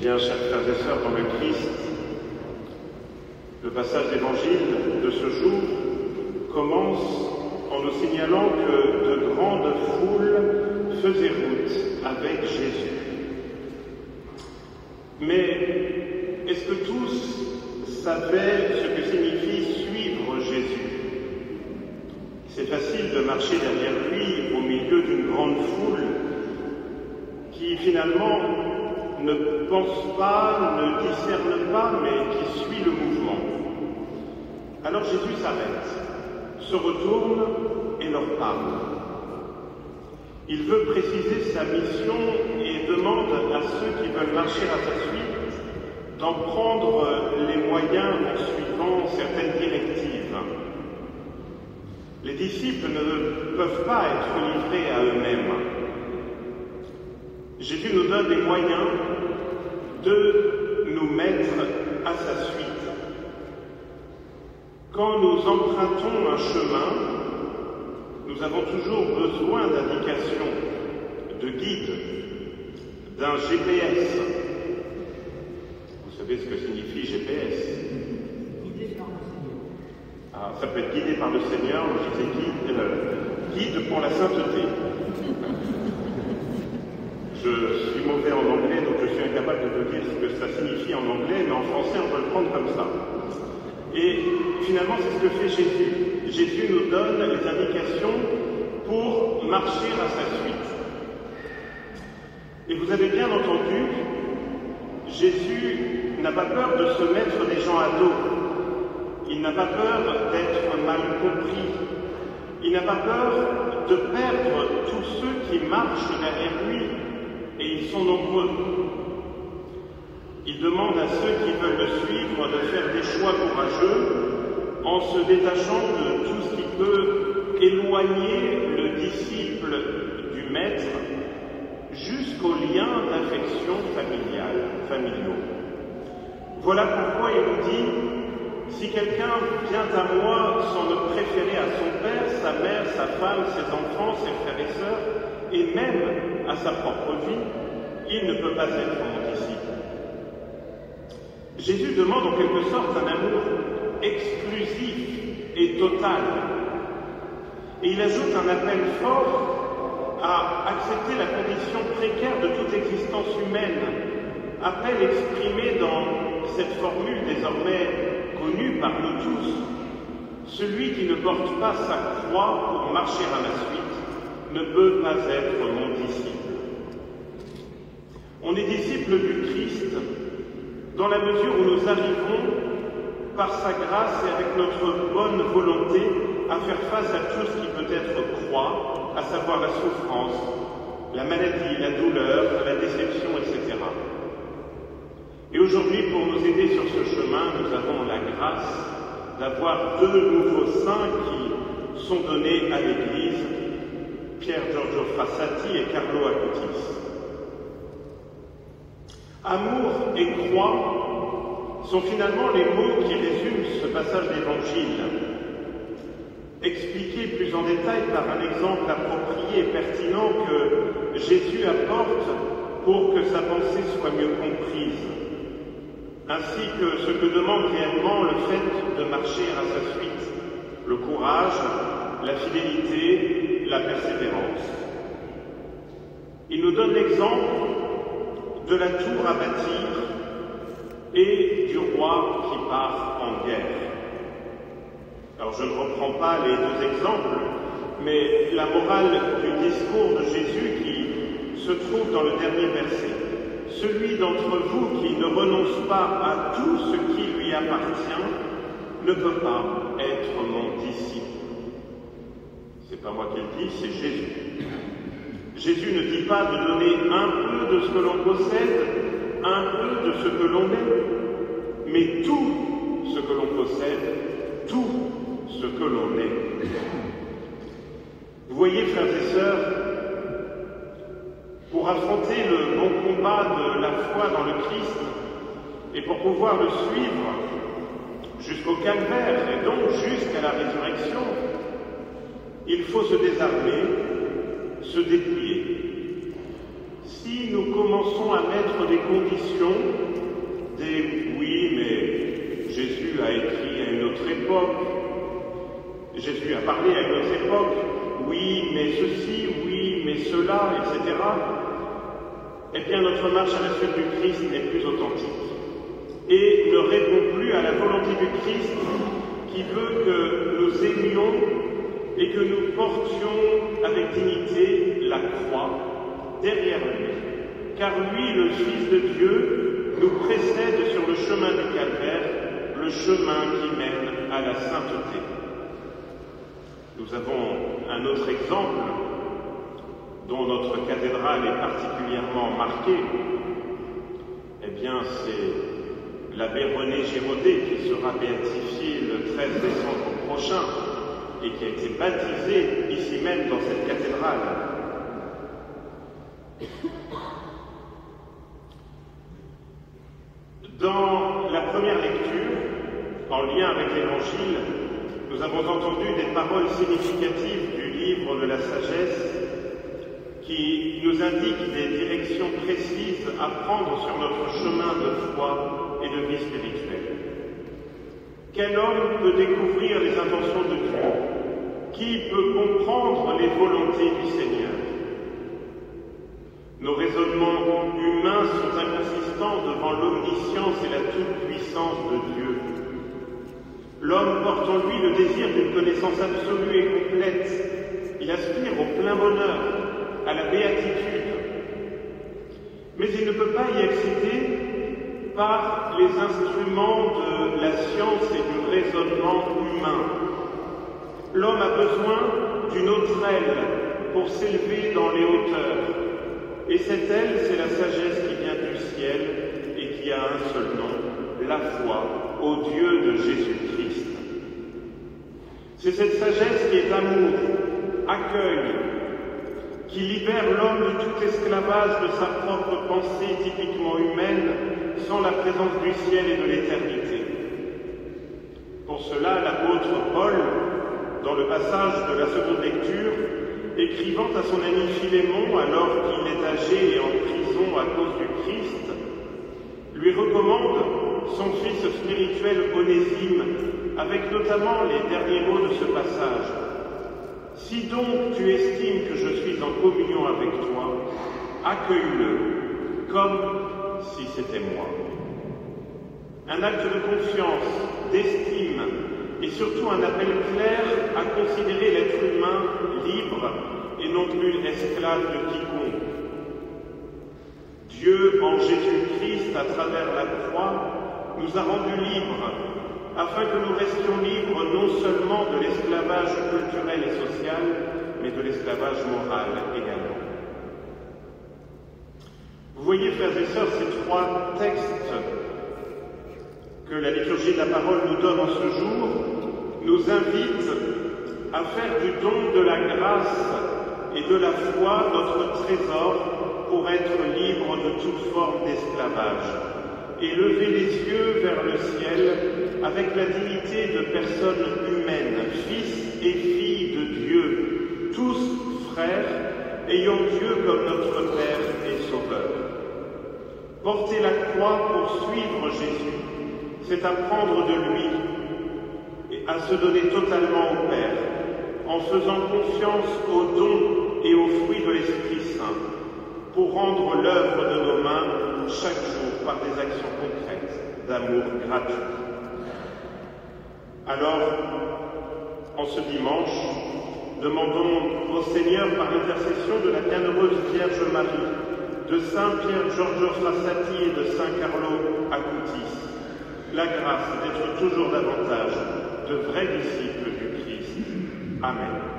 Bien, chers frères et sœurs dans le Christ, le passage d'évangile de ce jour commence en nous signalant que de grandes foules faisaient route avec Jésus. Mais est-ce que tous savaient ce que signifie suivre Jésus? C'est facile de marcher derrière lui au milieu d'une grande foule qui finalement ne pense pas, ne discerne pas, mais qui suit le mouvement. Alors Jésus s'arrête, se retourne et leur parle. Il veut préciser sa mission et demande à ceux qui veulent marcher à sa suite d'en prendre les moyens en suivant certaines directives. Les disciples ne peuvent pas être livrés à eux-mêmes. Jésus nous donne les moyens de nous mettre à sa suite. Quand nous empruntons un chemin, nous avons toujours besoin d'indications, de guides, d'un GPS. Vous savez ce que signifie GPS? Guidé par le Seigneur. Ah, ça peut être guidé par le Seigneur, je disais guide pour la sainteté. Je suis mauvais en anglais, donc je suis incapable de vous dire ce que ça signifie en anglais, mais en français, on peut le prendre comme ça. Et finalement, c'est ce que fait Jésus. Jésus nous donne les indications pour marcher à sa suite. Et vous avez bien entendu, Jésus n'a pas peur de se mettre des gens à dos. Il n'a pas peur d'être mal compris. Il n'a pas peur de perdre tous ceux qui marchent derrière lui. Et ils sont nombreux. Il demande à ceux qui veulent le suivre de faire des choix courageux en se détachant de tout ce qui peut éloigner le disciple du Maître jusqu'aux liens d'affection familiaux. Voilà pourquoi il nous dit, si quelqu'un vient à moi sans me préférer à son père, sa mère, sa femme, ses enfants, ses frères et sœurs, et même à sa propre vie, il ne peut pas être mon disciple. Jésus demande en quelque sorte un amour exclusif et total. Et il ajoute un appel fort à accepter la condition précaire de toute existence humaine, appel exprimé dans cette formule désormais connue par nous tous. Celui qui ne porte pas sa croix pour marcher à ma suite ne peut pas être mon disciple. On est disciple du Christ dans la mesure où nous arrivons, par sa grâce et avec notre bonne volonté, à faire face à tout ce qui peut être croix, à savoir la souffrance, la maladie, la douleur, la déception, etc. Et aujourd'hui, pour nous aider sur ce chemin, nous avons la grâce d'avoir deux nouveaux saints qui sont donnés à l'Église, Pier Giorgio Frassati et Carlo Acutis. Amour et croix sont finalement les mots qui résument ce passage d'Évangile, expliqué plus en détail par un exemple approprié et pertinent que Jésus apporte pour que sa pensée soit mieux comprise, ainsi que ce que demande réellement le fait de marcher à sa suite, le courage, la fidélité, la persévérance. Il nous donne l'exemple de la tour à bâtir et du roi qui part en guerre. Alors je ne reprends pas les deux exemples, mais la morale du discours de Jésus qui se trouve dans le dernier verset. Celui d'entre vous qui ne renonce pas à tout ce qui lui appartient ne peut pas être mon disciple. C'est pas moi qui le dis, c'est Jésus. Jésus ne dit pas de donner un peu de ce que l'on possède, un peu de ce que l'on est, mais tout ce que l'on possède, tout ce que l'on est. Vous voyez, frères et sœurs, pour affronter le bon combat de la foi dans le Christ et pour pouvoir le suivre jusqu'au calvaire et donc jusqu'à la résurrection, il faut se désarmer, se dépouiller. Si nous commençons à mettre des conditions, des oui, mais Jésus a écrit à une autre époque, Jésus a parlé à une autre époque, oui, mais ceci, oui, mais cela, etc. Eh bien, notre marche à la suite du Christ n'est plus authentique et ne répond plus à la volonté du Christ qui veut que nous aimions et que nous portions avec dignité la croix derrière lui. Car lui, le Fils de Dieu, nous précède sur le chemin du calvaire, le chemin qui mène à la sainteté. Nous avons un autre exemple dont notre cathédrale est particulièrement marquée. Eh bien, c'est l'abbé René Giraudet qui sera béatifié le 13 décembre prochain et qui a été baptisé ici même dans cette cathédrale. Dans la première lecture, en lien avec l'Évangile, nous avons entendu des paroles significatives du livre de la sagesse qui nous indiquent des directions précises à prendre sur notre chemin de foi et de vie spirituelle. Quel homme peut découvrir les intentions de Dieu? Qui peut comprendre les volontés du Seigneur? Nos raisonnements humains sont inconsistants devant l'omniscience et la toute-puissance de Dieu. L'homme porte en lui le désir d'une connaissance absolue et complète. Il aspire au plein bonheur, à la béatitude. Mais il ne peut pas y accéder par les instruments de la science et du raisonnement humain. L'homme a besoin d'une autre aile pour s'élever dans les hauteurs. Et cette aile, c'est la sagesse qui vient du ciel et qui a un seul nom, la foi au Dieu de Jésus-Christ. C'est cette sagesse qui est amour, accueil, qui libère l'homme de tout esclavage de sa propre pensée typiquement humaine, sans la présence du ciel et de l'éternité. Pour cela, l'apôtre Paul, dans le passage de la seconde lecture, écrivant à son ami Philémon alors qu'il est âgé et en prison à cause du Christ, lui recommande son fils spirituel Onésime, avec notamment les derniers mots de ce passage. « Si donc tu estimes que je suis en communion avec toi, accueille-le comme si c'était moi. » Un acte de confiance, d'estime, et surtout un appel clair à considérer l'être humain libre et non plus esclave de quiconque. Dieu, en Jésus-Christ, à travers la croix, nous a rendus libres, afin que nous restions libres non seulement de l'esclavage culturel et social, mais de l'esclavage moral également. Vous voyez, frères et sœurs, ces trois textes que la liturgie de la parole nous donne en ce jour, nous invitent à faire du don de la grâce et de la foi notre trésor pour être libre de toute forme d'esclavage et lever les yeux vers le ciel avec la dignité de personnes humaines, fils et filles de Dieu, tous frères, ayant Dieu comme notre Père et Sauveur. Porter la croix pour suivre Jésus, c'est apprendre de lui et à se donner totalement au Père, en faisant confiance aux dons et aux fruits de l'Esprit Saint, pour rendre l'œuvre de nos mains chaque jour par des actions concrètes d'amour gratuit. Alors, en ce dimanche, demandons au Seigneur, par l'intercession de la bienheureuse Vierge Marie, de Saint Pierre Giorgio Frassati et de Saint Carlo Acutis, la grâce d'être toujours davantage de vrais disciples du Christ. Amen.